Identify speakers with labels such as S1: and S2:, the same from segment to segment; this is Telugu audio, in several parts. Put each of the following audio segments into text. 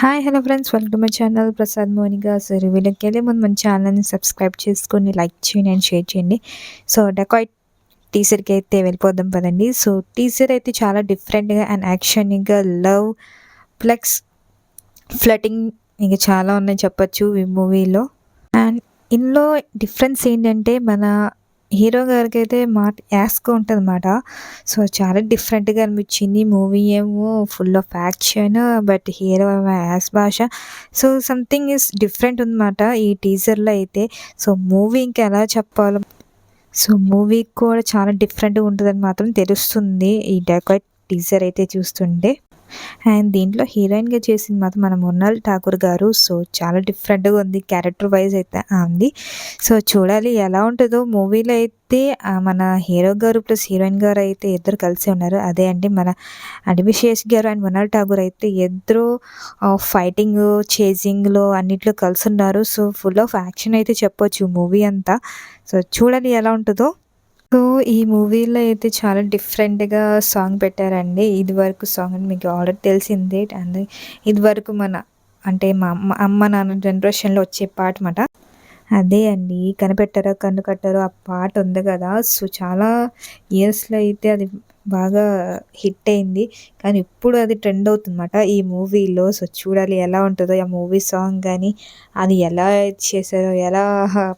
S1: Hi hello friends, welcome to my channel Prasad Moniga. So రివ్యూలోకి వెళ్ళే ముందు మన ఛానల్ని సబ్స్క్రైబ్ చేసుకొని లైక్ చేయండి అండ్ షేర్ చేయండి. సో డెకాయిట్ టీజర్కి అయితే వెళ్ళిపోదాం పదండి. సో టీజర్ అయితే చాలా డిఫరెంట్గా అండ్ యాక్షన్గా లవ్ ప్లస్ ఫ్లటింగ్ ఇంకా చాలా ఉన్నాయి చెప్పచ్చు ఈ మూవీలో. అండ్ ఇందులో డిఫరెన్స్ ఏంటంటే మన హీరో గారికైతే మాట యాస్‌గా ఉంటదనమాట. సో, చాలా డిఫరెంట్‌గా అనిపించింది. మూవీ ఏమో full of action, but hero ఏమో యాస్ భాష. సో, సంథింగ్ ఈస్ డిఫరెంట్ ఉందన్నమాట ఈ టీజర్‌లో అయితే. సో, మూవీ ఇంకా ఎలా చెప్పాలో, సో, మూవీ కూడా చాలా డిఫరెంట్‌గా ఉంటదని మాత్రం తెలుస్తుంది ఈ డెకాయిట్ టీజర్ అయితే చూస్తుంటే. అండ్ దీంట్లో హీరోయిన్‌గా చేసింది మాత్రం మన మృణాల్ ఠాకూర్ గారు. సో, చాలా డిఫరెంట్‌గా ఉంది క్యారెక్టర్ వైస్ అయితే ఆమెది. సో, చూడాలి ఎలా ఉంటదో. మూవీలో అయితే మన హీరో గారు ప్లస్ హీరోయిన్ గారు అయితే ఇద్దరు కలిసే ఉన్నారు. అదే అండి మన అడివిశేష్ గారు అండ్ మృణాల్ ఠాకూర్ అయితే ఇద్దరు ఫైటింగ్, చేజింగ్‌లో అన్నిట్లో కలిసున్నారు. సో, ఫుల్ ఆఫ్ యాక్షన్ అయితే చెప్పొచ్చు మూవీ అంతా. సో, చూడాలి ఎలా ఉంటదో. సో, ఈ మూవీలో అయితే చాలా డిఫరెంట్‌గా సాంగ్ పెట్టారండి. ఇదివరకు సాంగ్ అని మీకు ఆల్రెడీ తెలిసిందే. అండ్ ఇదివరకు అంటే మా అమ్మ నాన్న జనరేషన్‌లో వచ్చే పాట మాట. అదే అండి 'కనిపెట్టారా కన్ను కట్టారో' ఆ పాట ఉంది కదా! సో, చాలా ఇయర్స్‌లో అయితే అది బాగా హిట్ అయింది. కానీ ఇప్పుడు అది ట్రెండ్ అవుతుందన్నమాట ఈ మూవీలో. సో, చూడాలి ఎలా ఉంటదో ఆ మూవీ సాంగ్ గాని, అది ఎలా చేశారో, ఎలా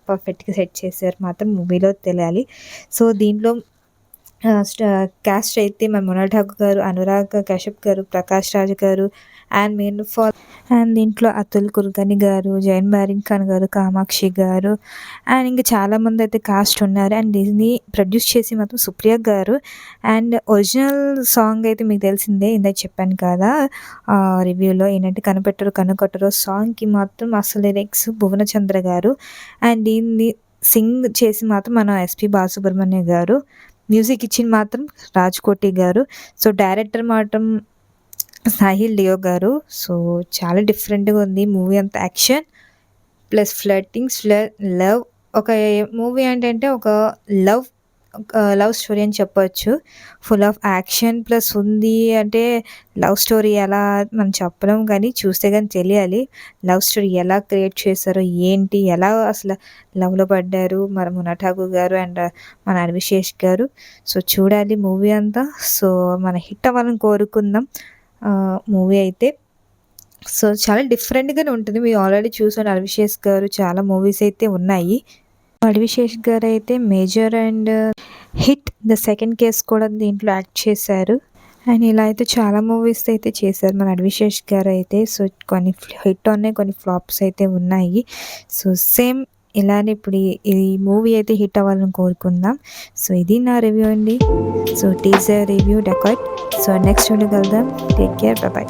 S1: పర్ఫెక్ట్‌గా సెట్ చేశారో మాత్రం మూవీలో తెలియాలి. సో, దీంట్లో క్యాస్ట్ అయితే మన మృణాల్ ఠాకూర్ గారు, అనురాగ్ కశ్యప్ గారు, ప్రకాష్ రాజ్ గారు అండ్ అండ్ దీంట్లో అతుల్ కుల్కర్ణి గారు, జైన్ బారిన్ ఖాన్ గారు, కామాక్షి గారు అండ్ ఇంకా చాలామంది అయితే కాస్ట్ ఉన్నారు. అండ్ దీన్ని ప్రొడ్యూస్ చేసి మాత్రం సుప్రియ గారు. అండ్ ఒరిజినల్ సాంగ్ అయితే మీకు తెలిసిందే, ఇందాక చెప్పాను కదా రివ్యూలో ఏంటంటే 'కనిపెట్టరు కన్నుకొట్టరు' సాంగ్‌కి మాత్రం అసలు లిరిక్స్ భువనచంద్ర గారు. అండ్ దీన్ని సింగ్ చేసి మాత్రం మన ఎస్‌పి బాలసుబ్రహ్మణ్యం గారు. మ్యూజిక్ ఇచ్చింది మాత్రం రాజ్‌కోటి గారు. సో, డైరెక్టర్ మాత్రం సాహిల్ డియో గారు. సో, చాలా డిఫరెంట్‌గా ఉంది మూవీ అంతా. Action plus flirtings, love. ఒక మూవీ ఏంటంటే ఒక లవ్ లవ్ స్టోరీ అని చెప్పొచ్చు. ఫుల్ ఆఫ్ యాక్షన్ ప్లస్ ఉంది. అంటే లవ్ స్టోరీ ఎలా మనం చెప్పలేం కానీ చూస్తే గాని తెలియాలి. లవ్ స్టోరీ ఎలా క్రియేట్ చేశారో, ఏంటి, ఎలా అసలు లవ్‌లో పడ్డారు మన మునా ఠాకూర్ గారు అండ్ మన అన్విశేష్ గారు. సో, చూడాలి మూవీ అంతా. సో, మన హిట్ అవ్వాలని కోరుకుందాం మూవీ అయితే. సో, చాలా డిఫరెంట్‌గానే ఉంటుంది. మీరు ఆల్రెడీ చూసారు 'అడివిశేష్' గారు చాలా మూవీస్ అయితే ఉన్నాయి. 'Adivi Sesh' గారైతే 'major' and 'hit the second case' కూడా దీంట్లో యాక్ట్ చేశారు. అండ్ ఇలా అయితే చాలా మూవీస్ అయితే చేశారు మన 'అడివిశేష్' గారైతే. సో, కొన్ని హిట్ ఉన్నాయి, కొన్ని ఫ్లాప్స్ అయితే ఉన్నాయి. సో, సేమ్ ఇలానే ఇప్పుడు ఈ మూవీ అయితే హిట్ అవ్వాలని కోరుకుందాం. సో, ఇది నా రివ్యూ అండి. So, teaser review Dacoit. So, next video కలుద్దాం. Take care. Bye by.